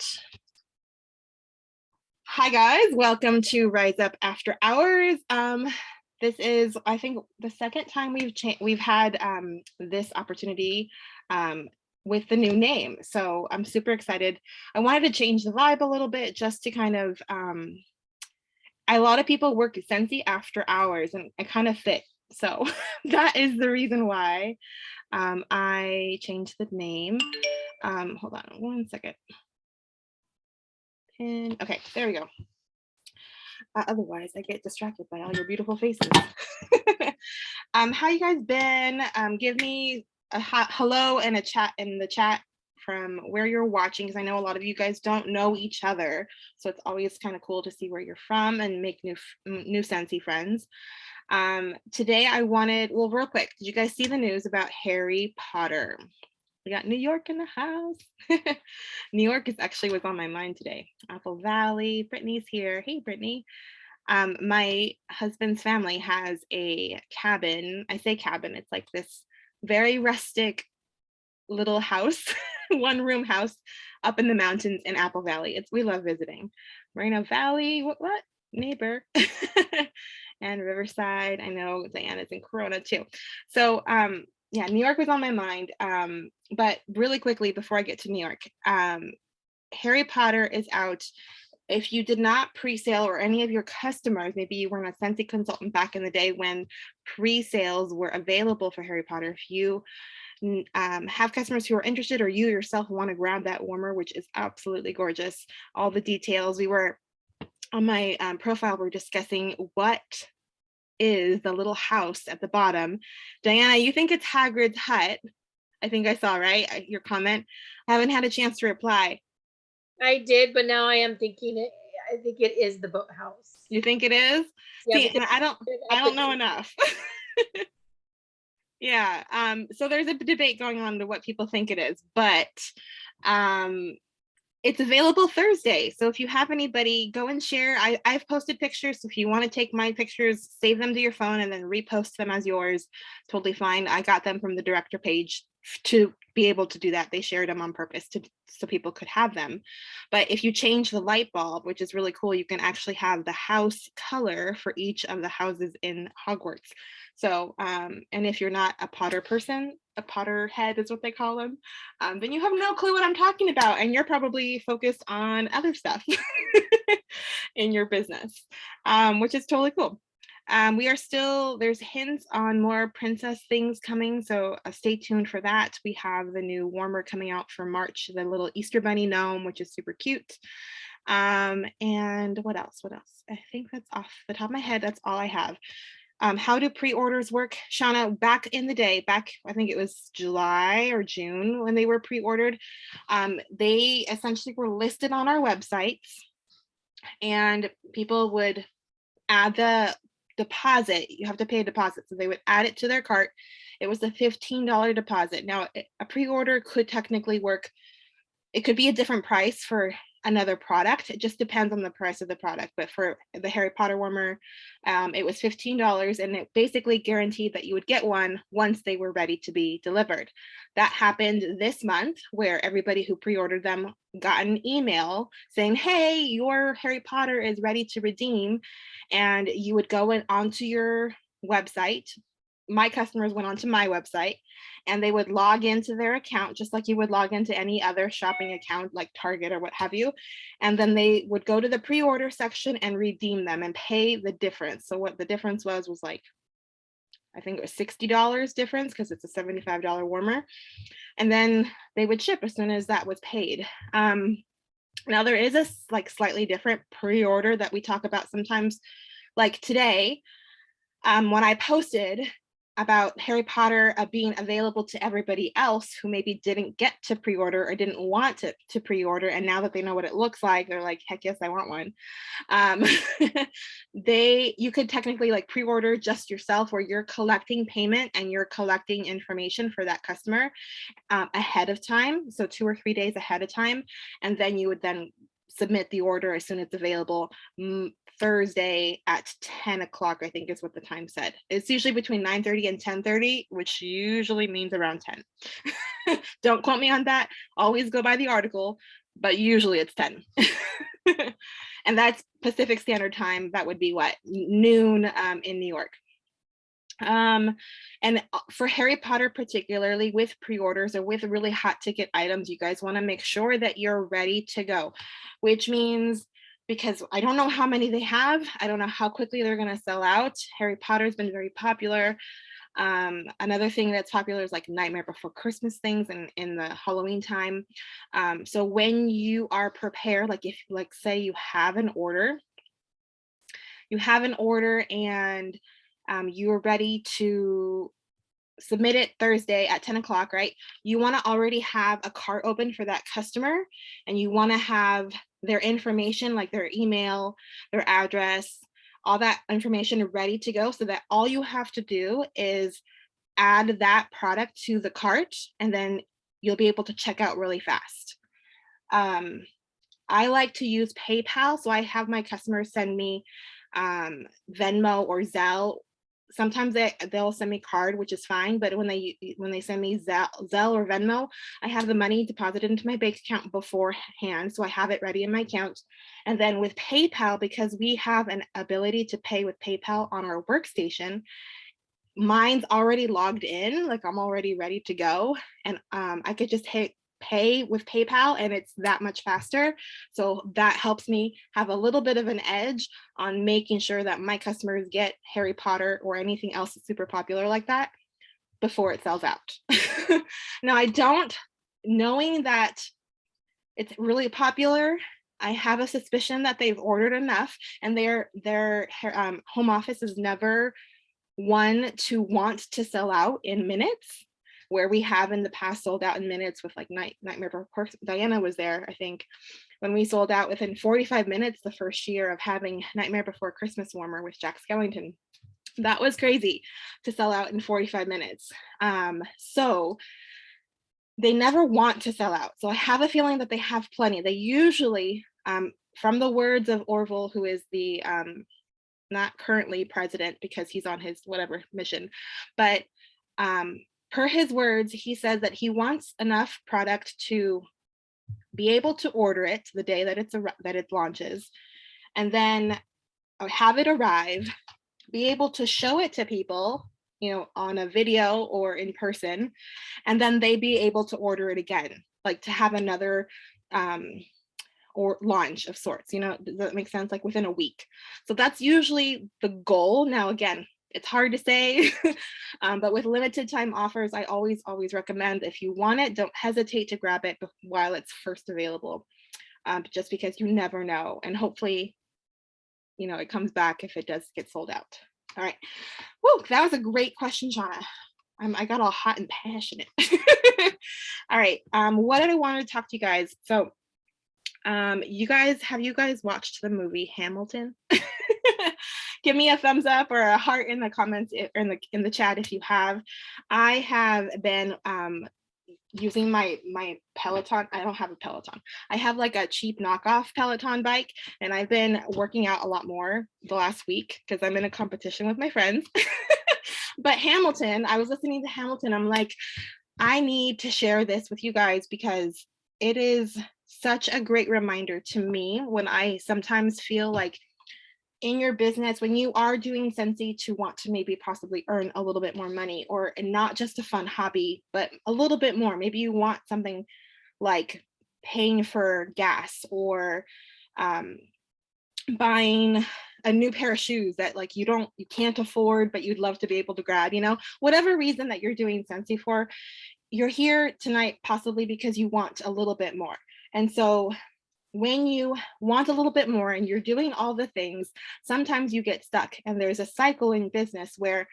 start. Hi guys, welcome to Rise Up After Hours. This is, I think, the second time we've had this opportunity with the new name. So I'm super excited. I wanted to change the vibe a little bit just to kind of, a lot of people work at Scentsy after hours and I kind of fit. So that is the reason why I changed the name. Hold on one second. Okay, there we go. Otherwise, I get distracted by all your beautiful faces. How you guys been? Give me a hello and a chat in the chat from where you're watching, because I know a lot of you guys don't know each other, so it's always kind of cool to see where you're from and make new Scentsy friends. Today I wanted, well, real quick, did you guys see the news about Harry Potter? We got New York in the house. New York was on my mind today. Apple Valley, Brittany's here. Hey, Brittany. My husband's family has a cabin. I say cabin, it's like this very rustic little house, one room house up in the mountains in Apple Valley. We love visiting. Moreno Valley, what? Neighbor. And Riverside. I know Diana's in Corona too. So yeah, New York was on my mind. But really quickly before I get to New York, Harry Potter is out. If you did not pre-sale, or any of your customers, maybe you weren't a Scentsy consultant back in the day when pre-sales were available for Harry Potter, if you have customers who are interested, or you yourself want to grab that warmer, which is absolutely gorgeous, all the details, we were on my profile, we're discussing what is the little house at the bottom. Diana, you think it's Hagrid's hut. I think I saw, right? Your comment. I haven't had a chance to reply. I did, but now I am thinking it. I think it is the boathouse. You think it is? Yeah, see, and I don't know enough. Yeah. So there's a debate going on to what people think it is, but it's available Thursday. So if you have anybody, go and share. I've posted pictures. So if you want to take my pictures, save them to your phone and then repost them as yours, totally fine. I got them from the director page to be able to do that. They shared them on purpose so people could have them. But if you change the light bulb, which is really cool, you can actually have the house color for each of the houses in Hogwarts. So, and if you're not a Potter person, a Potterhead is what they call them, then you have no clue what I'm talking about, and you're probably focused on other stuff in your business, which is totally cool. We are still, there's hints on more princess things coming, so stay tuned for that. We have the new warmer coming out for March, the little Easter bunny gnome, which is super cute. And what else? I think that's off the top of my head. That's all I have. How do pre-orders work? Shauna, back in the day, I think it was July or June when they were pre-ordered, they essentially were listed on our websites and people would add the deposit. You have to pay a deposit. So they would add it to their cart. It was a $15 deposit. Now, a pre-order could technically work. It could be a different price for another product. It just depends on the price of the product. But for the Harry Potter warmer, it was $15, and it basically guaranteed that you would get one once they were ready to be delivered. That happened this month, where everybody who pre-ordered them got an email saying, hey, your Harry Potter is ready to redeem. And you would go onto your website. My customers went onto my website and they would log into their account just like you would log into any other shopping account like Target or what have you. And then they would go to the pre-order section and redeem them and pay the difference. So what the difference was like, I think it was $60 difference because it's a $75 warmer. And then they would ship as soon as that was paid. Now there is a slightly different pre-order that we talk about sometimes, like today, when I posted about Harry Potter being available to everybody else who maybe didn't get to pre-order or didn't want to pre-order, and now that they know what it looks like, they're like, heck yes, I want one. You could technically like pre-order just yourself, where you're collecting payment and you're collecting information for that customer ahead of time, so 2 or 3 days ahead of time, and then you would then submit the order as soon as it's available. Thursday at 10 o'clock, I think is what the time said. It's usually between 9:30 and 10:30, which usually means around 10. Don't quote me on that. Always go by the article. but usually it's 10. And that's Pacific Standard Time. That would be what, noon in New York. And for Harry Potter, particularly with pre-orders or with really hot ticket items, you guys want to make sure that you're ready to go, which means, because I don't know how many they have, I don't know how quickly they're going to sell out. Harry Potter's been very popular. Another thing that's popular is like Nightmare Before Christmas things and in the Halloween time. So when you are prepared, like if, like, say you have an order and you're ready to submit it Thursday at 10 o'clock, right? You want to already have a cart open for that customer, and you want to have their information, like their email, their address, all that information ready to go, so that all you have to do is add that product to the cart, and then you'll be able to check out really fast. I like to use PayPal, so I have my customers send me Venmo or Zelle. Sometimes they'll send me card, which is fine, but when they send me Zelle or Venmo, I have the money deposited into my bank account beforehand, so I have it ready in my account. And then with PayPal, because we have an ability to pay with PayPal on our workstation, mine's already logged in, like I'm already ready to go, and I could just hit pay with PayPal and it's that much faster. So that helps me have a little bit of an edge on making sure that my customers get Harry Potter or anything else that's super popular like that before it sells out. Now, knowing that it's really popular, I have a suspicion that they've ordered enough, and their home office is never one to want to sell out in minutes, where we have in the past sold out in minutes with like Nightmare Before. Diana was there, I think, when we sold out within 45 minutes the first year of having Nightmare Before Christmas warmer with Jack Skellington. That was crazy to sell out in 45 minutes. So they never want to sell out. So I have a feeling that they have plenty. They usually, from the words of Orville, who is the not currently president because he's on his whatever mission, but per his words, he says that he wants enough product to be able to order it the day that it launches, and then have it arrive, be able to show it to people, on a video or in person, and then they be able to order it again, like to have another or launch of sorts. Does that make sense? Like within a week. So that's usually the goal. Now, again, it's hard to say, but with limited time offers, I always recommend, if you want it, don't hesitate to grab it while it's first available, just because you never know. And hopefully, it comes back if it does get sold out. All right. Woo, that was a great question, Shauna. I got all hot and passionate. All right. What did I want to talk to you guys? So have you guys watched the movie Hamilton? Give me a thumbs up or a heart in the comments or in the chat if you have. I have been using my Peloton. I don't have a Peloton. I have like a cheap knockoff Peloton bike, and I've been working out a lot more the last week because I'm in a competition with my friends. But Hamilton, I was listening to Hamilton. I'm like, I need to share this with you guys because it is such a great reminder to me when I sometimes feel like in your business, when you are doing Scentsy, to want to maybe possibly earn a little bit more money, or not just a fun hobby, but a little bit more. Maybe you want something like paying for gas or buying a new pair of shoes that like you can't afford, but you'd love to be able to grab, whatever reason that you're doing Scentsy for, you're here tonight possibly because you want a little bit more. And so when you want a little bit more and you're doing all the things, sometimes you get stuck, and there's a cycle in business where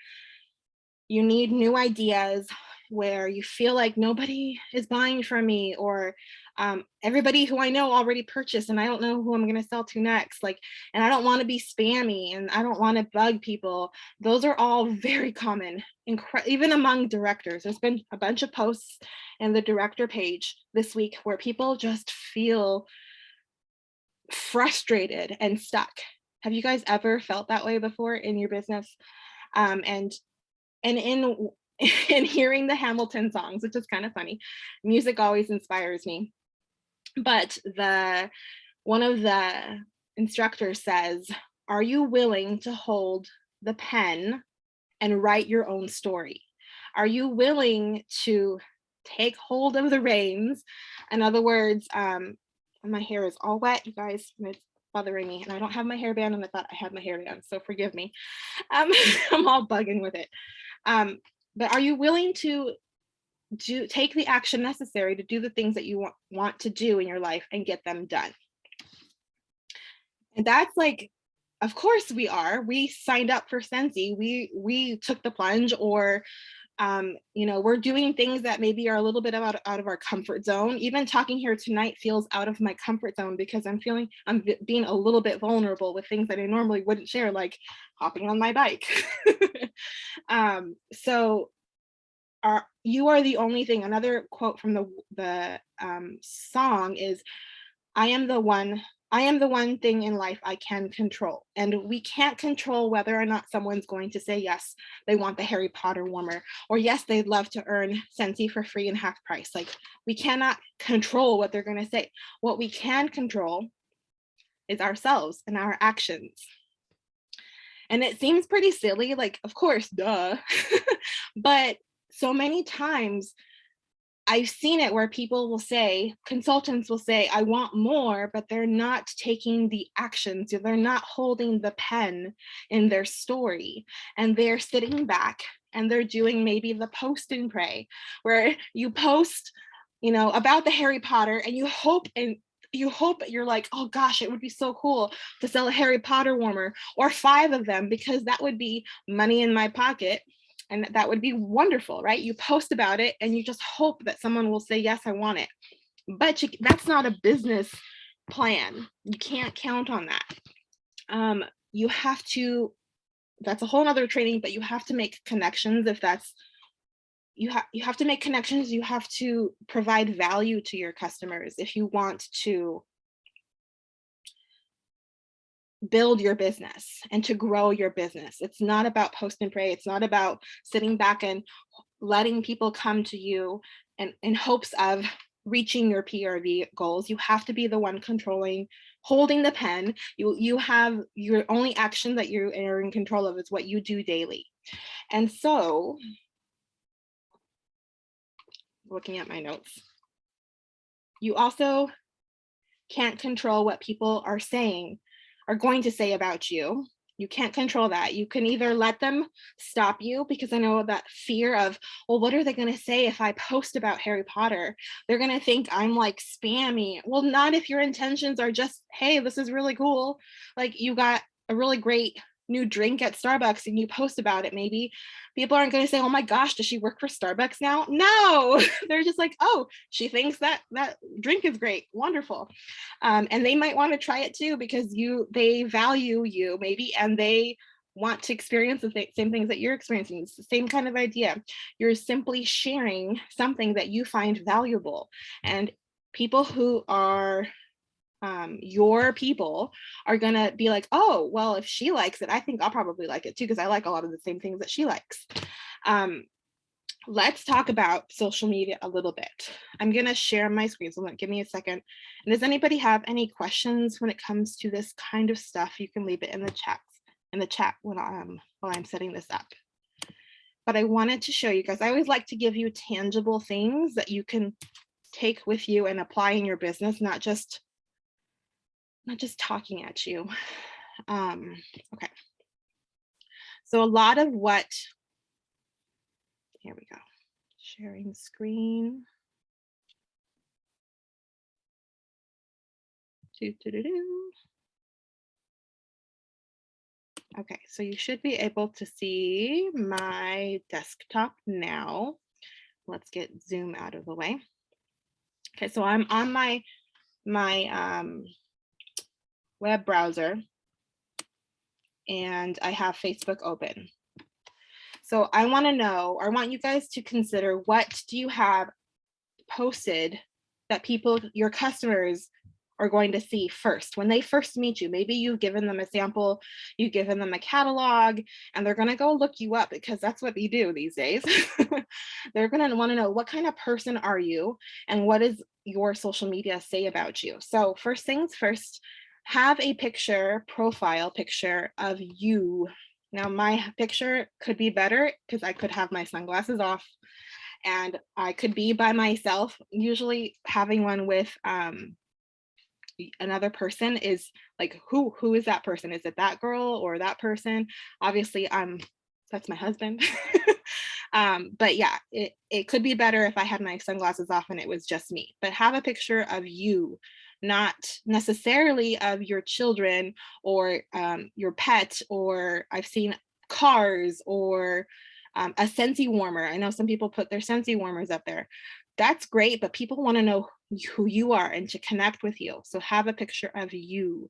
you need new ideas, where you feel like nobody is buying from me, or everybody who I know already purchased and I don't know who I'm going to sell to next. And I don't want to be spammy and I don't want to bug people. Those are all very common, even among directors. There's been a bunch of posts in the director page this week where people just feel frustrated and stuck. Have you guys ever felt that way before in your business? And in hearing the Hamilton songs, which is kind of funny, music always inspires me. But one of the instructors says, are you willing to hold the pen and write your own story? Are you willing to take hold of the reins? In other words, my hair is all wet, you guys, and it's bothering me, and I don't have my hairband, and I thought I had my hairband, so forgive me. I'm all bugging with it. But are you willing to take the action necessary to do the things that you want to do in your life and get them done? And that's like, of course we are. We signed up for Scentsy. We took the plunge, or we're doing things that maybe are a little bit out of our comfort zone. Even talking here tonight feels out of my comfort zone because I'm being a little bit vulnerable with things that I normally wouldn't share, like hopping on my bike. So you are the only thing. Another quote from the song is, I am the one thing in life I can control. And we can't control whether or not someone's going to say yes, they want the Harry Potter warmer, or yes, they'd love to earn Scentsy for free and half price. Like, we cannot control what they're going to say. What we can control is ourselves and our actions. And it seems pretty silly, like, of course, duh. But so many times I've seen it where consultants will say, I want more, but they're not taking the actions. They're not holding the pen in their story. And they're sitting back and they're doing maybe the post and pray, where you post, about the Harry Potter, and you hope you're like, oh gosh, it would be so cool to sell a Harry Potter warmer, or 5 of them, because that would be money in my pocket. And that would be wonderful, right? You post about it and you just hope that someone will say, yes, I want it. But that's not a business plan. You can't count on that. You have to, that's a whole nother training, but you have to make connections. You have to make connections. You have to provide value to your customers if you want to build your business and to grow your business. It's not about post and pray. It's not about sitting back and letting people come to you and in hopes of reaching your PRV goals. You have to be the one holding the pen. You have your only action that you are in control of is what you do daily. And so, looking at my notes, you also can't control what people are going to say about you. You can't control that. You can either let them stop you, because I know that fear of, well, what are they going to say if I post about Harry Potter? They're going to think I'm like spammy. Well, not if your intentions are just, hey, this is really cool. Like, you got a really great new drink at Starbucks and you post about it. Maybe people aren't going to say, oh my gosh, does she work for Starbucks now? No, they're just like, oh, she thinks that drink is great. Wonderful. And they might want to try it too, because they value you maybe, and they want to experience the same things that you're experiencing. It's the same kind of idea. You're simply sharing something that you find valuable, and people who are your people are gonna be like, oh, well, if she likes it, I think I'll probably like it too, because I like a lot of the same things that she likes. Let's talk about social media a little bit. I'm gonna share my screen, so give me a second. And does anybody have any questions when it comes to this kind of stuff? You can leave it in the chat when while I'm setting this up. But I wanted to show you guys, I always like to give you tangible things that you can take with you and apply in your business, not just talking at you. Okay. So a lot of here we go. Sharing screen. Okay, so you should be able to see my desktop now. Let's get Zoom out of the way. Okay, so I'm on my web browser, and I have Facebook open. So I want you guys to consider, what do you have posted that your customers are going to see first when they first meet you? Maybe you've given them a sample, you've given them a catalog, and they're going to go look you up, because that's what you do these days. They're going to want to know, what kind of person are you, and what is your social media say about you? So first things first, have a picture, profile picture of you. Now my picture could be better because I could have my sunglasses off and I could be by myself. Usually having one with another person is like, who is that person? Is it that girl or that person? Obviously that's my husband. But yeah, it could be better if I had my sunglasses off and it was just me. But have a picture of you, not necessarily of your children or your pet, or I've seen cars or a Scentsy warmer. I know some people put their Scentsy warmers up there. That's great, but people want to know who you are and to connect with you. So have a picture of you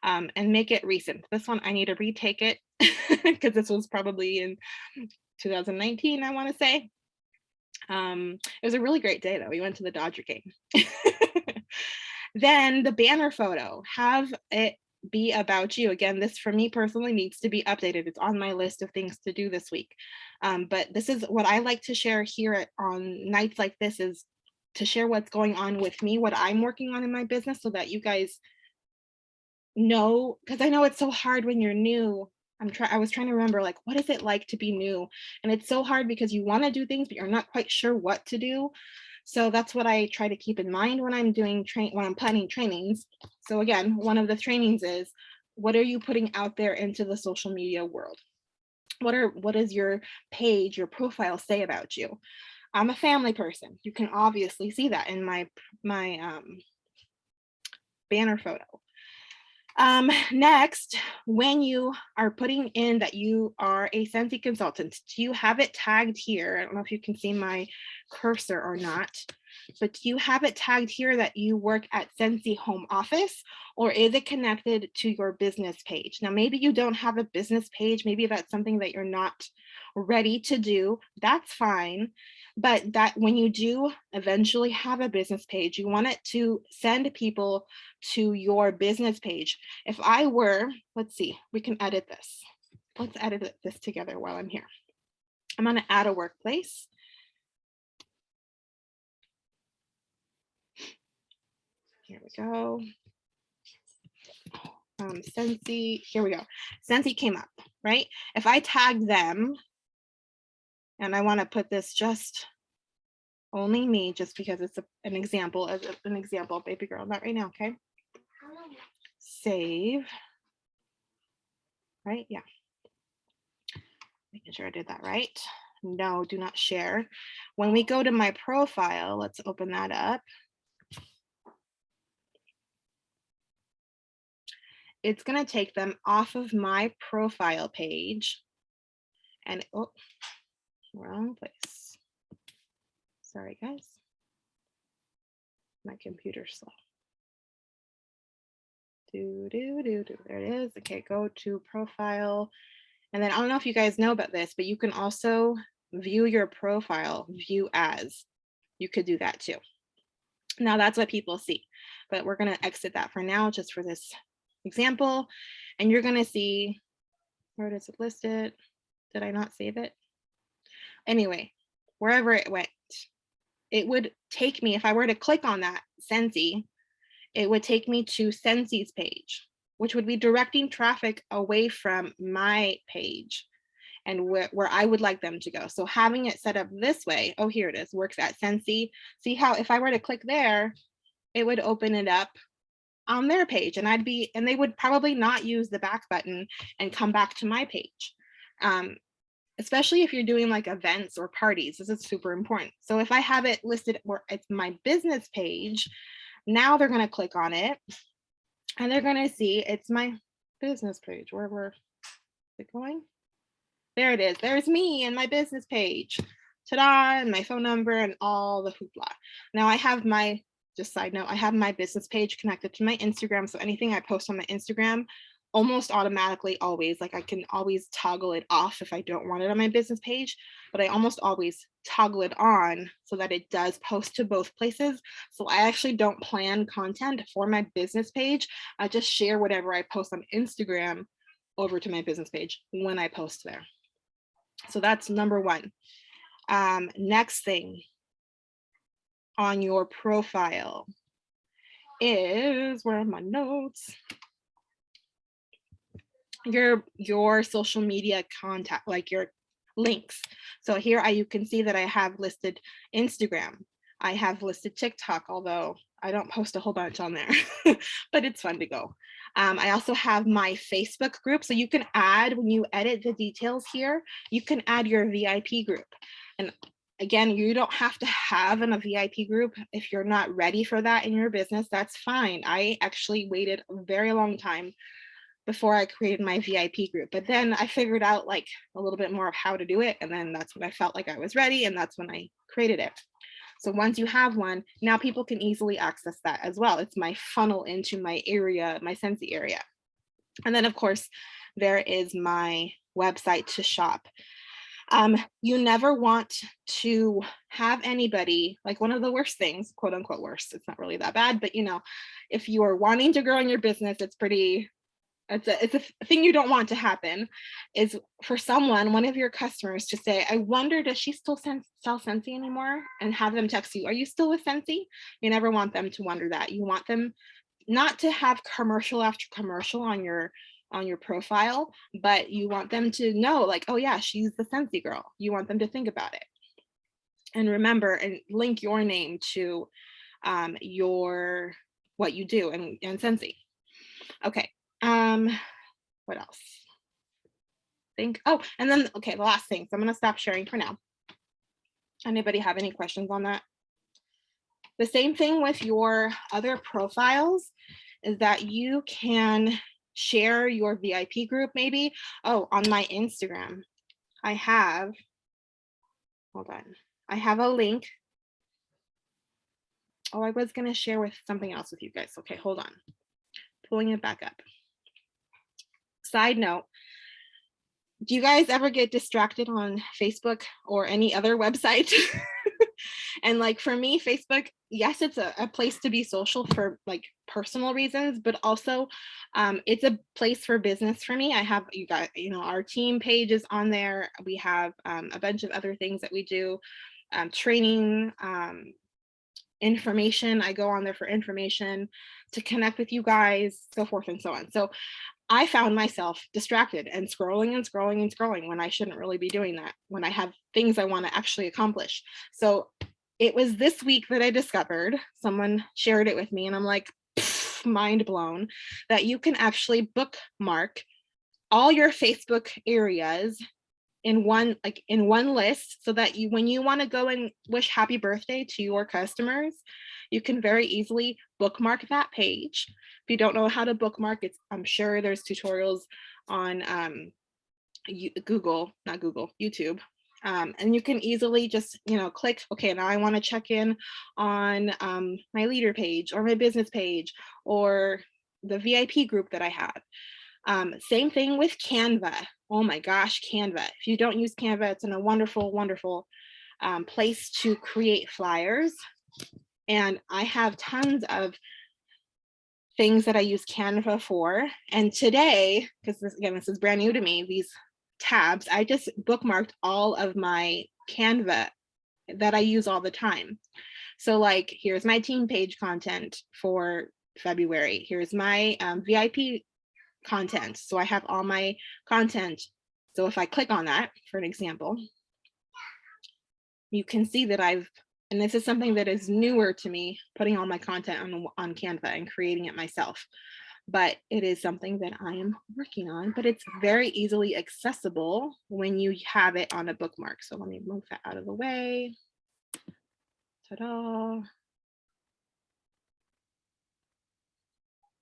and make it recent. This one, I need to retake it because this was probably in 2019, I want to say. It was a really great day though. We went to the Dodger game. Then the banner photo, have it be about you. Again, this for me personally needs to be updated. It's on my list of things to do this week. But this is what I like to share here on nights like this, is to share what's going on with me, what I'm working on in my business, so that you guys know, because I know it's so hard when you're new. I was trying to remember, like, what is it like to be new? And it's so hard because you want to do things, but you're not quite sure what to do. So that's what I try to keep in mind when I'm doing when I'm planning trainings. So again, one of the trainings is, what are you putting out there into the social media world? What does your page, your profile say about you? I'm a family person. You can obviously see that in my banner photo. Next, when you are putting in that you are a Scentsy consultant, do you have it tagged here? I don't know if you can see my cursor or not, but do you have it tagged here that you work at Scentsy home office, or is it connected to your business page? Now, maybe you don't have a business page. Maybe that's something that you're not ready to do. That's fine. But that when you do eventually have a business page, you want it to send people to your business page. If I were, let's see, we can edit this. Let's edit this together while I'm here. I'm going to add a workplace. Here we go. Scentsy, here we go. Scentsy came up, right? If I tag them, and I want to put this just only me, just because it's an example, baby girl, not right now, okay? Save, right? Yeah. Making sure I did that right. No, do not share. When we go to my profile, let's open that up. It's going to take them off of my profile page and, oh, wrong place. Sorry, guys. My computer's slow. There it is. Okay, go to profile. And then I don't know if you guys know about this, but you can also view your profile, view as. You could do that too. Now that's what people see, but we're going to exit that for now, just for this example. And you're going to see, where does it list it? Did I not save it? Anyway, wherever it went, it would take me, if I were to click on that Scentsy, it would take me to Scentsy's page, which would be directing traffic away from my page and where I would like them to go. So having it set up this way, oh, here it is, works at Scentsy. See how if I were to click there, it would open it up on their page, and they would probably not use the back button and come back to my page. Especially if you're doing like events or parties, this is super important. So if I have it listed where it's my business page, now they're going to click on it and they're going to see it's my business page. Where is it going? There it is. There's me and my business page. Ta-da, and my phone number and all the hoopla. Now I have my, just side note, I have my business page connected to my Instagram. So anything I post on my Instagram, almost automatically always, like I can always toggle it off if I don't want it on my business page, but I almost always toggle it on so that it does post to both places. So I actually don't plan content for my business page. I just share whatever I post on Instagram over to my business page when I post there. So that's number one. Next thing, on your profile is, where are my notes? Your social media contact, like your links. So here you can see that I have listed Instagram. I have listed TikTok, although I don't post a whole bunch on there, but it's fun to go. I also have my Facebook group. So you can add, when you edit the details here, you can add your VIP group. And again, you don't have to have a VIP group if you're not ready for that in your business. That's fine. I actually waited a very long time before I created my VIP group. But then I figured out like a little bit more of how to do it. And then that's when I felt like I was ready. And that's when I created it. So once you have one, now people can easily access that as well. It's my funnel into my area, my Scentsy area. And then of course, there is my website to shop. You never want to have anybody, like one of the worst things, quote unquote worst, it's not really that bad, but you know, if you are wanting to grow in your business, it's a thing you don't want to happen, is for someone, one of your customers, to say, I wonder, does she still sell Scentsy anymore? And have them text you, are you still with Scentsy? You never want them to wonder that. You want them not to have commercial after commercial on your profile, but you want them to know like, oh yeah, she's the Scentsy girl. You want them to think about it. And remember, and link your name to what you do in Scentsy. Okay. What else? And then, okay, the last thing. So I'm going to stop sharing for now. Anybody have any questions on that? The same thing with your other profiles is that you can share your VIP group maybe. Oh, on my Instagram, I have, hold on, I have a link. Oh, I was going to share with something else with you guys. Okay, hold on. Pulling it back up. Side note, do you guys ever get distracted on Facebook or any other website? And like for me, Facebook, yes, it's a place to be social for like personal reasons, but also it's a place for business for me. I have, you guys, you know, our team page is on there. We have a bunch of other things that we do, training, information. I go on there for information, to connect with you guys, so forth and so on. So I found myself distracted and scrolling and scrolling and scrolling when I shouldn't really be doing that, when I have things I want to actually accomplish. So it was this week that I discovered, someone shared it with me, and I'm like, mind blown, that you can actually bookmark all your Facebook areas in one list, so that you, when you want to go and wish happy birthday to your customers, you can very easily bookmark that page. If you don't know how to bookmark, I'm sure there's tutorials on YouTube. And you can easily just, you know, click, okay, now I want to check in on my leader page or my business page or the VIP group that I have. Same thing with Canva. Oh my gosh, Canva. If you don't use Canva, it's a wonderful, wonderful place to create flyers. And I have tons of things that I use Canva for. And today, because this is brand new to me, these tabs, I just bookmarked all of my Canva that I use all the time. So like, here's my team page content for February. Here's my VIP content. So I have all my content. So if I click on that, for an example, you can see that and this is something that is newer to me, putting all my content on Canva and creating it myself. But it is something that I am working on, but it's very easily accessible when you have it on a bookmark. So let me move that out of the way. Ta-da.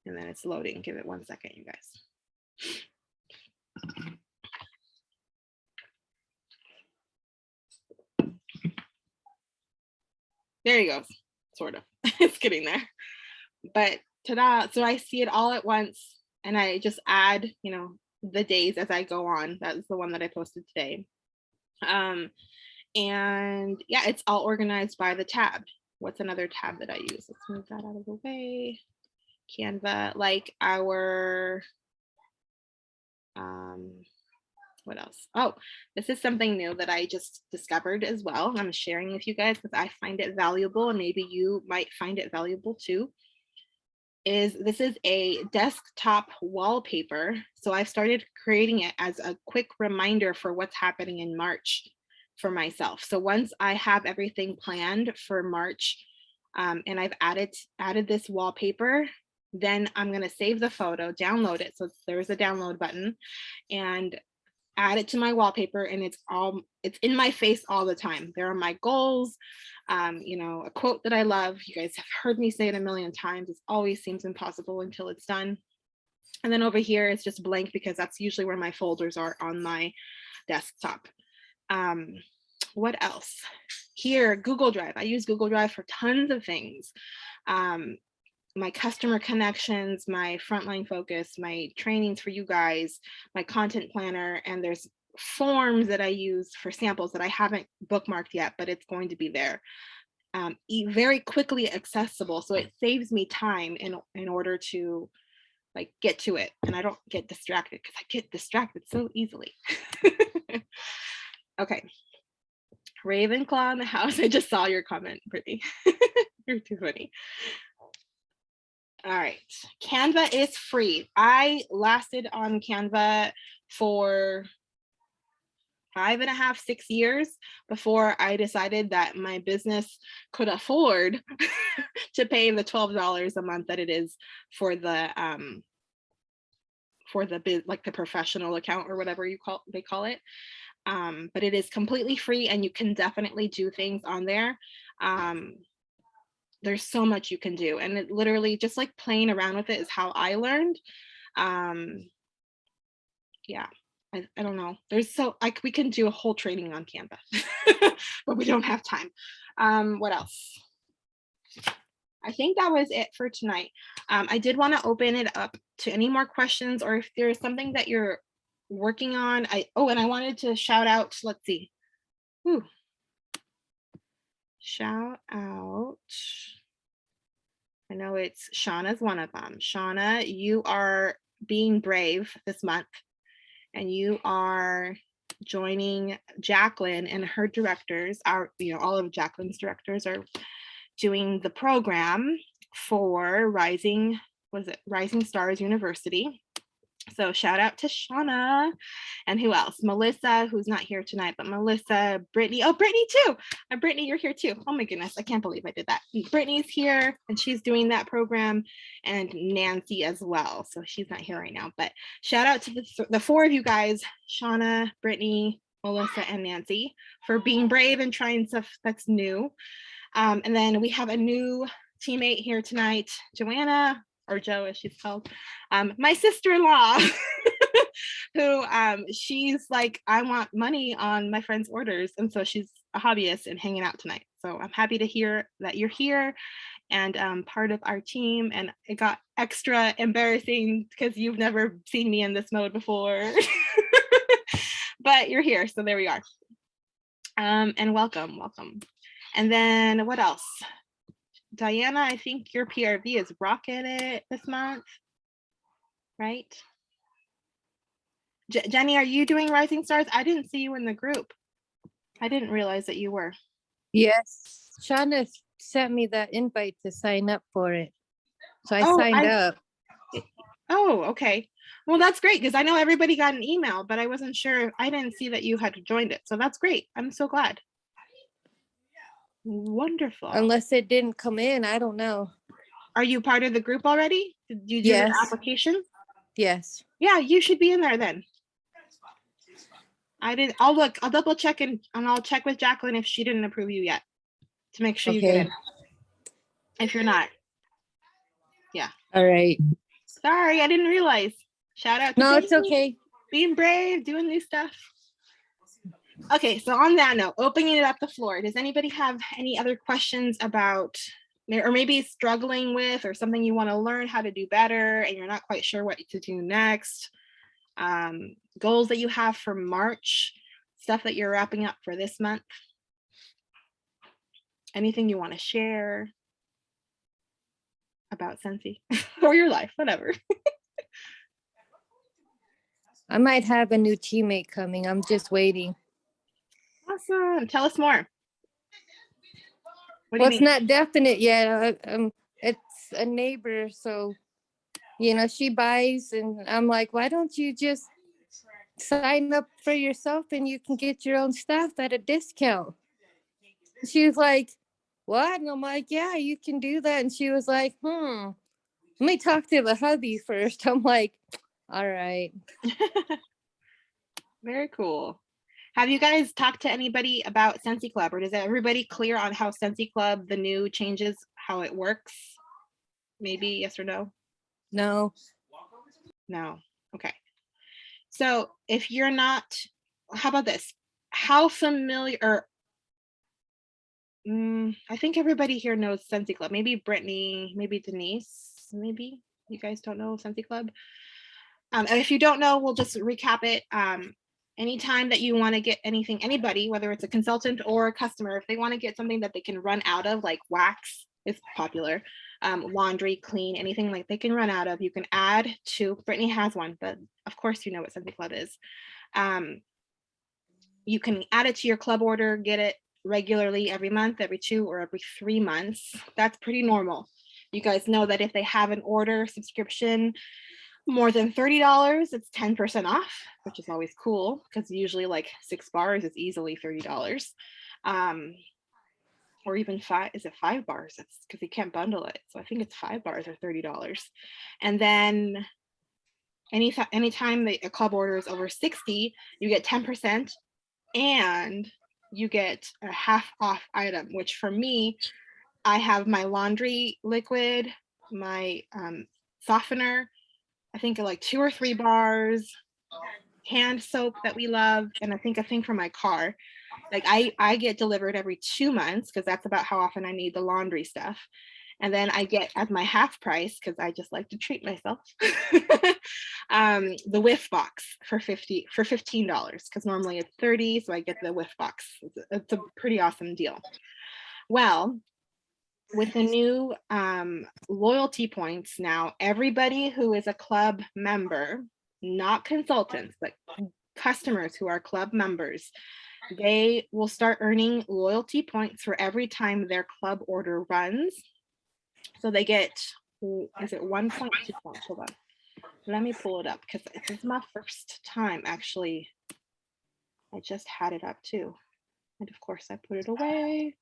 And then it's loading. Give it 1 second, you guys. There you go, sort of. It's getting there. But ta-da, so I see it all at once, and I just add, you know, the days as I go on. That's the one that I posted today. And yeah, it's all organized by the tab. What's another tab that I use? Let's move that out of the way. Canva, like our What else? Oh, this is something new that I just discovered as well. I'm sharing with you guys because I find it valuable and maybe you might find it valuable too. This is a desktop wallpaper. So I've started creating it as a quick reminder for what's happening in March for myself. So once I have everything planned for March, and I've added this wallpaper, then I'm going to save the photo, download it. So there's a download button, and add it to my wallpaper, and it's in my face all the time. There are my goals, you know, a quote that I love. You guys have heard me say it a million times. It always seems impossible until it's done. And then over here, it's just blank because that's usually where my folders are on my desktop. What else? Here, Google Drive. I use Google Drive for tons of things. My customer connections, my frontline focus, my trainings for you guys, my content planner, and there's forms that I use for samples that I haven't bookmarked yet, but it's going to be there. Very quickly accessible, so it saves me time in order to like get to it, and I don't get distracted because I get distracted so easily. Okay, Ravenclaw in the house. I just saw your comment, Brittany. You're too funny. All right, Canva is free. I lasted on Canva for 5.5, 6 years before I decided that my business could afford to pay the $12 a month that it is for the like the professional account or whatever they call it. But it is completely free, and you can definitely do things on there. There's so much you can do, and it literally just like playing around with it is how I learned. Yeah, I don't know, there's so like we can do a whole training on Canva but we don't have time. What else? I think that was it for tonight. I did want to open it up to any more questions, or if there's something that you're working on. And I wanted to shout out, let's see. Whew. Shout out. I know it's Shauna's one of them. Shauna, you are being brave this month, and you are joining Jacqueline and her directors. All of Jacqueline's directors are doing the program for Rising Stars University. So shout out to Shauna. And who else? Melissa, who's not here tonight, but Melissa, Brittany. Oh, Brittany too. Brittany, you're here too. Oh my goodness, I can't believe I did that. Brittany's here and she's doing that program, and Nancy as well. So she's not here right now, but shout out to the four of you guys, Shauna, Brittany, Melissa, and Nancy, for being brave and trying stuff that's new. And then we have a new teammate here tonight, Joanna, or Joe as she's called, my sister-in-law, who she's like, I want money on my friend's orders. And so she's a hobbyist and hanging out tonight. So I'm happy to hear that you're here and part of our team. And it got extra embarrassing because you've never seen me in this mode before, but you're here. So there we are. And welcome. And then what else? Diana, I think your PRV is rocking it this month, right? Jenny, are you doing Rising Stars? I didn't see you in the group. I didn't realize that you were. Yes, Shauna sent me that invite to sign up for it. So I signed up. Oh, okay. Well, that's great because I know everybody got an email, but I wasn't sure. I didn't see that you had joined it. So that's great. I'm so glad. Wonderful. Unless it didn't come in, I don't know. Are you part of the group already? Did you do the application? Yes. Yeah, you should be in there then. I'll double check and I'll check with Jacqueline if she didn't approve you yet to make sure you get in. If you're not. Yeah. All right. Sorry, I didn't realize. Shout out to No, it's okay. Being brave, doing new stuff. Okay, so on that note, opening it up the floor, does anybody have any other questions about, or maybe struggling with, or something you want to learn how to do better and you're not quite sure what to do next? Goals that you have for March, stuff that you're wrapping up for this month? Anything you want to share about Scentsy or your life, whatever. I might have a new teammate coming. I'm just waiting. Awesome. Tell us more. What do Well, you it's mean? not definite yet. It's a neighbor, so she buys, and I'm like, why don't you just sign up for yourself and you can get your own stuff at a discount? She was like, what? And I'm like, yeah, you can do that. And she was like, let me talk to the hubby first. I'm like, all right. Very cool. Have you guys talked to anybody about Scentsy Club, or is everybody clear on how Scentsy Club, the new changes, how it works? Maybe yes or no? No. No. Okay. So if you're not, how about this? How familiar, or I think everybody here knows Scentsy Club. Maybe Brittany, maybe Denise, maybe you guys don't know Scentsy Club. And if you don't know, we'll just recap it. Anytime that you want to get anything, anybody, whether it's a consultant or a customer, if they want to get something that they can run out of, like wax is popular, laundry, clean, anything like they can run out of, you can add to, Brittany has one, but of course you know what Scentsy Club is. You can add it to your club order, get it regularly every month, every 2 or every 3 months. That's pretty normal. You guys know that if they have an order subscription more than $30, it's 10% off, which is always cool because usually like 6 bars is easily $30. Or even 5, is it 5 bars? It's because you can't bundle it. So I think it's 5 bars or $30. And then anytime a club order is over 60, you get 10% and you get a half off item, which for me, I have my laundry liquid, my softener, I think like 2 or 3 bars, hand soap that we love, and I think a thing for my car. Like I get delivered every 2 months because that's about how often I need the laundry stuff. And then I get at my half price, because I just like to treat myself, the whiff box for $15, because normally it's $30, so I get the whiff box. It's a pretty awesome deal. Well, with the new loyalty points now, everybody who is a club member, not consultants, but customers who are club members, they will start earning loyalty points for every time their club order runs. So they get, is it 1 point, 2 points? Hold on. Let me pull it up because this is my first time actually. I just had it up too. And of course I put it away.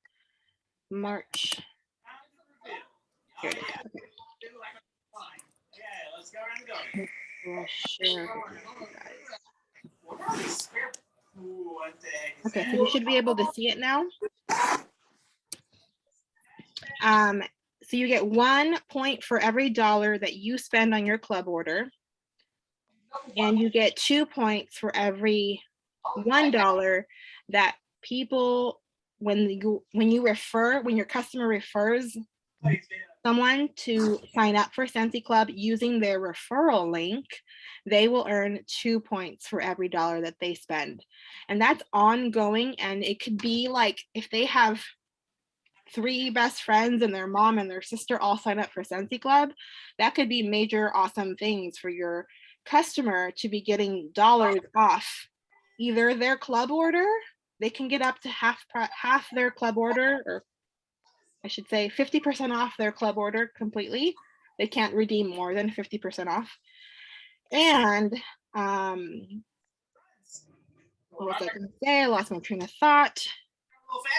March. Here it is. Okay. We'll share it with you guys. Okay, so you should be able to see it now. So you get 1 point for every dollar that you spend on your club order, and you get 2 points for every $1 that people, when your customer refers someone to sign up for Scentsy Club using their referral link, they will earn 2 points for every dollar that they spend. And that's ongoing. And it could be like if they have 3 best friends and their mom and their sister all sign up for Scentsy Club, that could be major awesome things for your customer to be getting dollars off either their club order. They can get up to half their club order, or I should say 50% off their club order completely. They can't redeem more than 50% off. And what was I going to say? I lost my train of thought.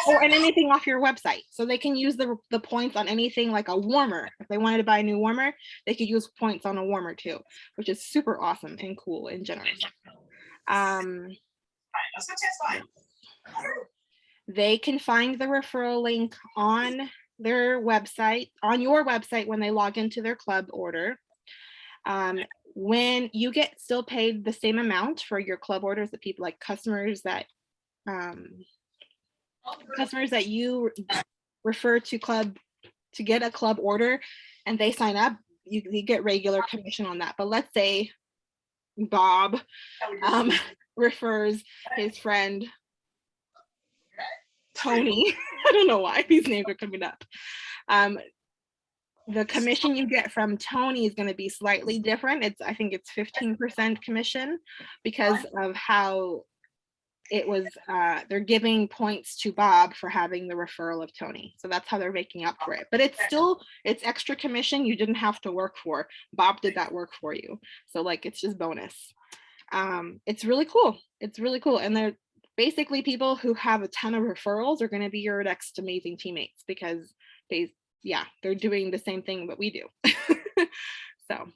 Oh, and anything off your website. So they can use the points on anything like a warmer. If they wanted to buy a new warmer, they could use points on a warmer too, which is super awesome and cool and generous. They can find the referral link on their website, on your website when they log into their club order. When you get still paid the same amount for your club orders, that people like customers that you refer to club to get a club order and they sign up, you get regular commission on that. But let's say Bob refers his friend Tony. I don't know why these names are coming up. The commission you get from Tony is going to be slightly different. I think it's 15% commission because of how it was, they're giving points to Bob for having the referral of Tony. So that's how they're making up for it. But it's extra commission you didn't have to work for. Bob did that work for you. So like, it's just bonus. It's really cool. It's really cool. And they're basically people who have a ton of referrals are going to be your next amazing teammates because they're doing the same thing that we do. So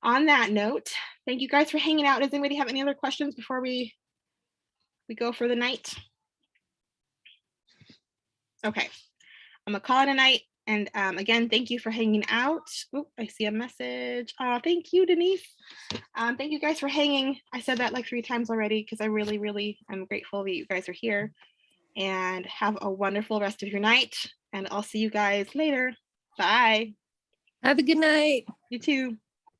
on that note, thank you guys for hanging out. Does anybody have any other questions before we go for the night? Okay, I'm gonna call it a night. And again, thank you for hanging out. Oh, I see a message. Oh, thank you, Denise. Thank you guys for hanging. I said that like 3 times already because I really, really am grateful that you guys are here. And have a wonderful rest of your night. And I'll see you guys later. Bye. Have a good night. You too.